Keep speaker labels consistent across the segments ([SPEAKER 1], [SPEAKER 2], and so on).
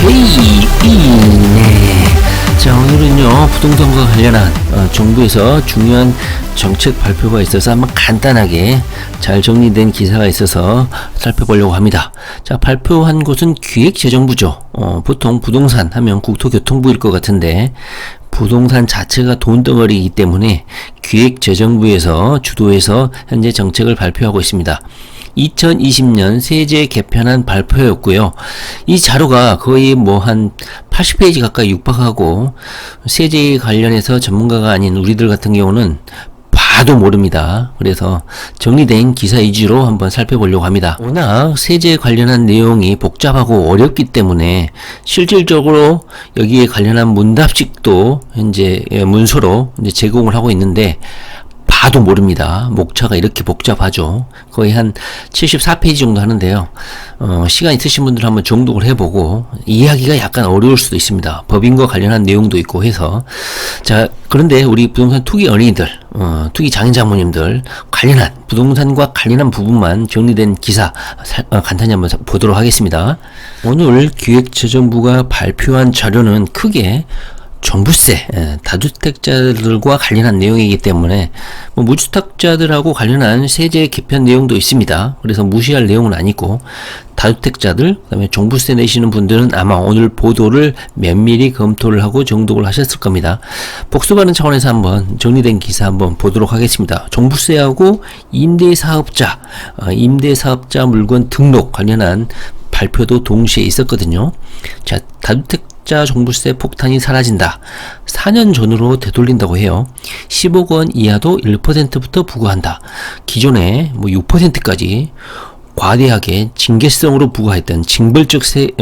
[SPEAKER 1] 네. 자, 오늘은요, 부동산과 관련한 정부에서 중요한 정책 발표가 있어서 한번 간단하게 잘 정리된 기사가 있어서 살펴보려고 합니다. 자, 발표한 곳은 기획재정부죠. 보통 부동산 하면 국토교통부일 것 같은데, 부동산 자체가 돈덩어리이기 때문에 기획재정부에서 주도해서 현재 정책을 발표하고 있습니다. 2020년 세제 개편안 발표였고요. 이 자료가 거의 한 80페이지 가까이 육박하고 세제에 관련해서 전문가가 아닌 우리들 같은 경우는 봐도 모릅니다. 그래서 정리된 기사 위주로 한번 살펴보려고 합니다. 워낙 세제에 관련한 내용이 복잡하고 어렵기 때문에 실질적으로 여기에 관련한 문답식도 현재 문서로 이제 제공을 하고 있는데 봐도 모릅니다. 목차가 이렇게 복잡하죠. 거의 한 74페이지 정도 하는데요. 시간 있으신 분들 한번 정독을 해보고 이해하기가 약간 어려울 수도 있습니다. 법인과 관련한 내용도 있고 해서. 자, 그런데 우리 부동산 투기 어린이들, 투기 장인 장모님들 관련한 부동산과 관련한 부분만 정리된 기사 간단히 한번 보도록 하겠습니다. 오늘 기획재정부가 발표한 자료는 크게 종부세, 다주택자들과 관련한 내용이기 때문에 무주택자들하고 관련한 세제 개편 내용도 있습니다. 그래서 무시할 내용은 아니고 다주택자들, 그다음에 종부세 내시는 분들은 아마 오늘 보도를 면밀히 검토를 하고 정독을 하셨을 겁니다. 복습하는 차원에서 한번 정리된 기사 한번 보도록 하겠습니다. 종부세하고 임대사업자 물건 등록 관련한 발표도 동시에 있었거든요. 자, 다주택자 종부세 폭탄이 사라진다. 4년 전으로 되돌린다고 해요. 10억 원 이하도 1%부터 부과한다. 기존에 6%까지 과대하게 징계성으로 부과했던 징벌적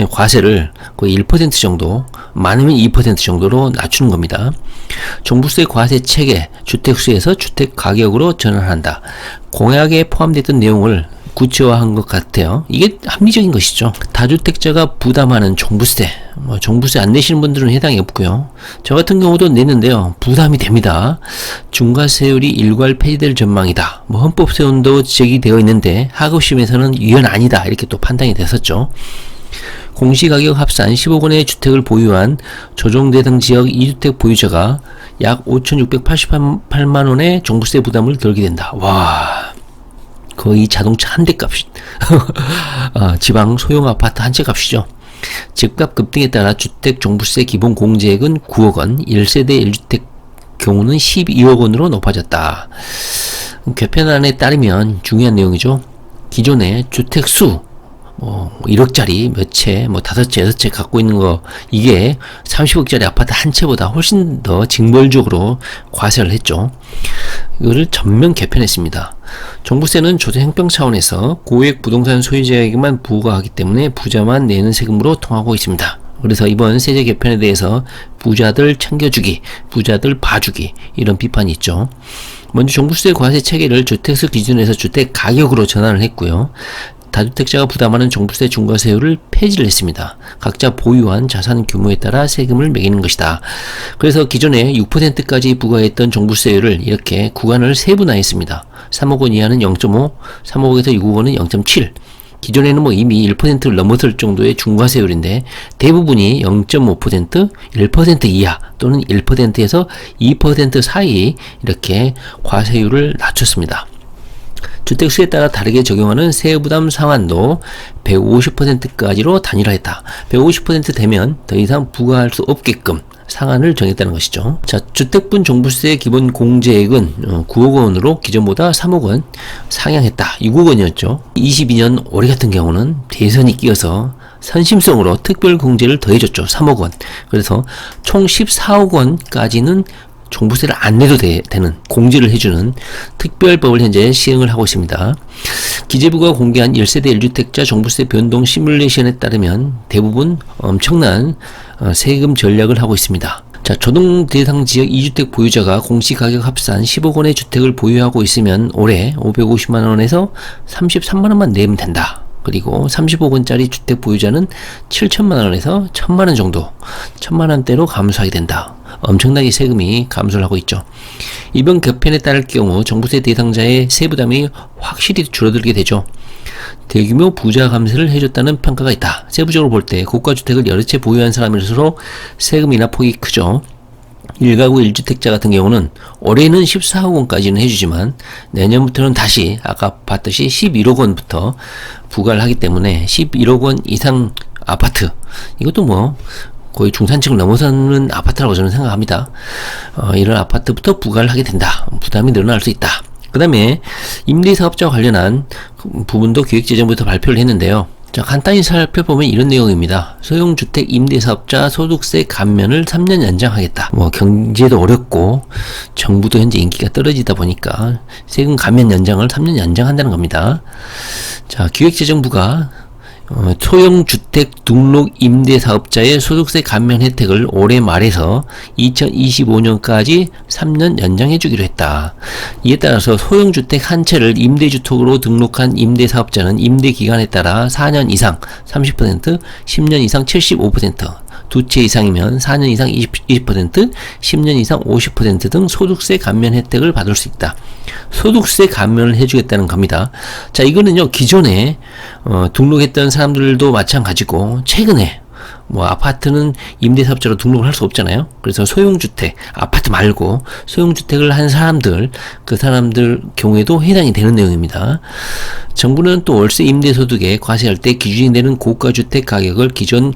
[SPEAKER 1] 과세를 거의 1% 정도, 많으면 2% 정도로 낮추는 겁니다. 종부세 과세 체계, 주택수에서 주택 가격으로 전환한다. 공약에 포함됐던 내용을 구체화한 것 같아요. 이게 합리적인 것이죠. 다주택자가 부담하는 종부세, 종부세 안 내시는 분들은 해당이 없고요. 저 같은 경우도 내는데요. 부담이 됩니다. 중과세율이 일괄 폐지될 전망이다. 헌법소원도 제기되어 있는데 하급심에서는 유연 아니다. 이렇게 또 판단이 됐었죠. 공시가격 합산 10억 원의 주택을 보유한 조정대상 지역 2주택 보유자가 약 5,688만 원의 종부세 부담을 덜게 된다. 와, 거의 자동차 한 대 값이 지방 소형 아파트 한 채 값이죠. 집값 급등에 따라 주택 종부세 기본 공제액은 9억 원, 1세대 1주택 경우는 12억 원으로 높아졌다. 개편안에 따르면 중요한 내용이죠. 기존의 주택 수 1억짜리 몇 채, 5채, 6채 갖고 있는 거, 이게 30억짜리 아파트 한 채보다 훨씬 더 징벌적으로 과세를 했죠. 이거를 전면 개편했습니다. 종부세는 조세형평 차원에서 고액 부동산 소유자에게만 부과하기 때문에 부자만 내는 세금으로 통하고 있습니다. 그래서 이번 세제 개편에 대해서 부자들 챙겨주기, 부자들 봐주기, 이런 비판이 있죠. 먼저 종부세 과세 체계를 주택수 기준에서 주택 가격으로 전환을 했고요. 다주택자가 부담하는 종부세 중과세율을 폐지를 했습니다. 각자 보유한 자산 규모에 따라 세금을 매기는 것이다. 그래서 기존에 6%까지 부과했던 종부세율을 이렇게 구간을 세분화했습니다. 3억 원 이하는 0.5, 3억에서 6억 원은 0.7. 기존에는 이미 1%를 넘어설 정도의 중과세율인데 대부분이 0.5%, 1% 이하 또는 1%에서 2% 사이 이렇게 과세율을 낮췄습니다. 주택수에 따라 다르게 적용하는 세부담 상한도 150%까지로 단일화했다. 150% 되면 더 이상 부과할 수 없게끔 상한을 정했다는 것이죠. 자, 주택분 종부세 기본 공제액은 9억 원으로 기존보다 3억 원 상향했다. 6억 원이었죠. 22년 올해 같은 경우는 대선이 끼어서 선심성으로 특별 공제를 더해줬죠. 3억 원. 그래서 총 14억 원까지는 종부세를 안 내도 되는 공제를 해주는 특별법을 현재 시행을 하고 있습니다. 기재부가 공개한 1세대 1주택자 종부세 변동 시뮬레이션에 따르면 대부분 엄청난 세금 전략을 하고 있습니다. 자, 조정 대상 지역 2주택 보유자가 공시가격 합산 10억 원의 주택을 보유하고 있으면 올해 550만 원에서 33만 원만 내면 된다. 그리고 30억 원짜리 주택 보유자는 7천만 원에서 1천만 원 정도, 1천만 원대로 감소하게 된다. 엄청나게 세금이 감소를 하고 있죠. 이번 개편에 따를 경우 종부세 대상자의 세부담이 확실히 줄어들게 되죠. 대규모 부자 감세를 해줬다는 평가가 있다. 세부적으로 볼 때 고가주택을 여러 채 보유한 사람일수록 세금이나 폭이 크죠. 1가구 1주택자 같은 경우는 올해는 14억 원까지는 해주지만 내년부터는 다시 아까 봤듯이 11억 원부터 부과를 하기 때문에 11억 원 이상 아파트, 이것도 뭐 거의 중산층을 넘어서는 아파트라고 저는 생각합니다. 이런 아파트부터 부과를 하게 된다. 부담이 늘어날 수 있다. 그 다음에 임대사업자와 관련한 부분도 기획재정부에서 발표를 했는데요. 자, 간단히 살펴보면 이런 내용입니다. 소형주택 임대사업자 소득세 감면을 3년 연장하겠다. 뭐 경제도 어렵고 정부도 현재 인기가 떨어지다 보니까 세금 감면 연장을 3년 연장한다는 겁니다. 자, 기획재정부가 소형주택 등록 임대사업자의 소득세 감면 혜택을 올해 말에서 2025년까지 3년 연장해 주기로 했다. 이에 따라서 소형주택 한 채를 임대주택으로 등록한 임대사업자는 임대기간에 따라 4년 이상 30%, 10년 이상 75%, 두 채 이상이면 4년 이상 20%, 10년 이상 50% 등 소득세 감면 혜택을 받을 수 있다. 소득세 감면을 해주겠다는 겁니다. 자, 이거는요, 기존에 등록했던 사람들도 마찬가지고 최근에 뭐 아파트는 임대사업자로 등록을 할 수 없잖아요. 그래서 소형주택, 아파트 말고 소형주택을 한 사람들, 그 사람들 경우에도 해당이 되는 내용입니다. 정부는 또 월세 임대소득에 과세할 때 기준이 되는 고가주택 가격을 기존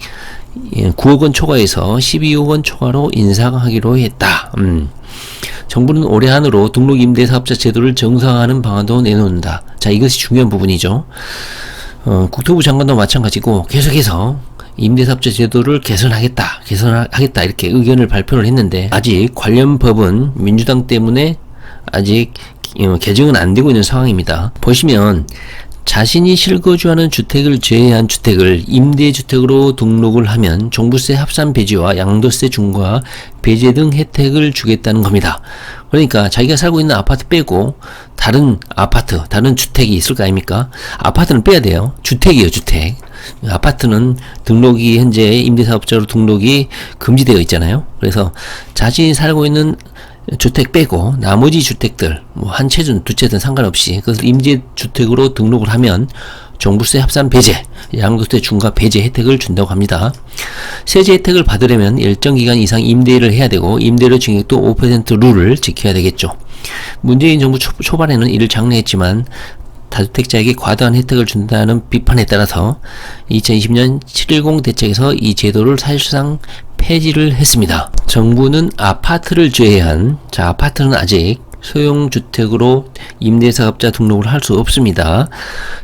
[SPEAKER 1] 9억 원 초과에서 12억 원 초과로 인상하기로 했다. 정부는 올해 안으로 등록 임대사업자 제도를 정상화하는 방안도 내놓는다. 자, 이것이 중요한 부분이죠. 국토부 장관도 마찬가지고 계속해서 임대사업자 제도를 개선하겠다 이렇게 의견을 발표를 했는데 아직 관련 법은 민주당 때문에 아직 개정은 안 되고 있는 상황입니다. 보시면 자신이 실거주하는 주택을 제외한 주택을 임대주택으로 등록을 하면 종부세 합산 배제와 양도세 중과 배제 등 혜택을 주겠다는 겁니다. 그러니까 자기가 살고 있는 아파트 빼고 다른 아파트, 다른 주택이 있을 거 아닙니까? 아파트는 빼야 돼요. 주택이에요, 주택. 아파트는 등록이 현재 임대사업자로 등록이 금지되어 있잖아요. 그래서 자신이 살고 있는 주택 빼고 나머지 주택들 뭐 한 채든 두 채든 상관없이 그것을 임대주택으로 등록을 하면 종부세 합산 배제, 양도세 중과 배제 혜택을 준다고 합니다. 세제 혜택을 받으려면 일정 기간 이상 임대를 해야 되고 임대료 증액도 5% 룰을 지켜야 되겠죠. 문재인 정부 초반에는 이를 장려했지만 다주택자에게 과도한 혜택을 준다는 비판에 따라서 2020년 710 대책에서 이 제도를 사실상 폐지를 했습니다. 정부는 아파트를 제외한, 자, 아파트는 아직 소형주택으로 임대사업자 등록을 할 수 없습니다.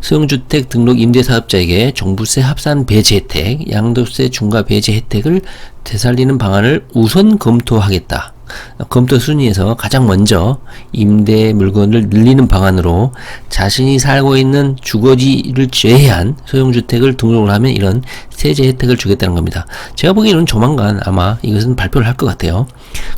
[SPEAKER 1] 소형주택 등록 임대사업자에게 종부세 합산 배제 혜택, 양도세 중과 배제 혜택을 되살리는 방안을 우선 검토하겠다. 검토 순위에서 가장 먼저 임대 물건을 늘리는 방안으로 자신이 살고 있는 주거지를 제외한 소형주택을 등록을 하면 이런 세제 혜택을 주겠다는 겁니다. 제가 보기에는 조만간 아마 이것은 발표를 할 것 같아요.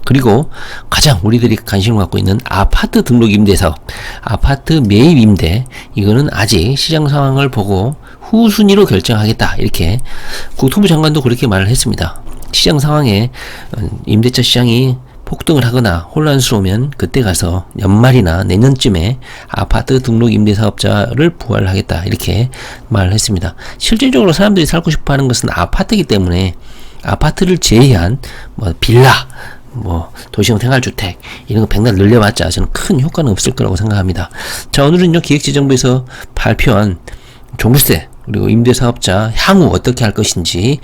[SPEAKER 1] 그리고 가장 우리들이 관심을 갖고 있는 아파트 등록 임대 사업, 아파트 매입 임대, 이거는 아직 시장 상황을 보고 후순위로 결정하겠다, 이렇게 국토부 장관도 그렇게 말을 했습니다. 시장 상황에 임대차 시장이 폭등을 하거나 혼란스러우면 그때 가서 연말이나 내년쯤에 아파트 등록 임대사업자를 부활을 하겠다, 이렇게 말을 했습니다. 실질적으로 사람들이 살고 싶어 하는 것은 아파트이기 때문에 아파트를 제외한 뭐 빌라, 뭐 도시형 생활주택 이런 거 백날 늘려봤자 저는 큰 효과는 없을 거라고 생각합니다. 자, 오늘은요 기획재정부에서 발표한 종부세 그리고 임대사업자 향후 어떻게 할 것인지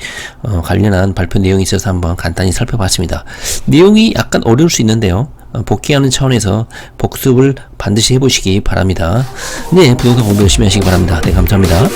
[SPEAKER 1] 관련한 발표 내용이 있어서 한번 간단히 살펴봤습니다. 내용이 약간 어려울 수 있는데요, 복귀하는 차원에서 복습을 반드시 해보시기 바랍니다. 네, 부동산 공부 열심히 하시기 바랍니다. 네, 감사합니다.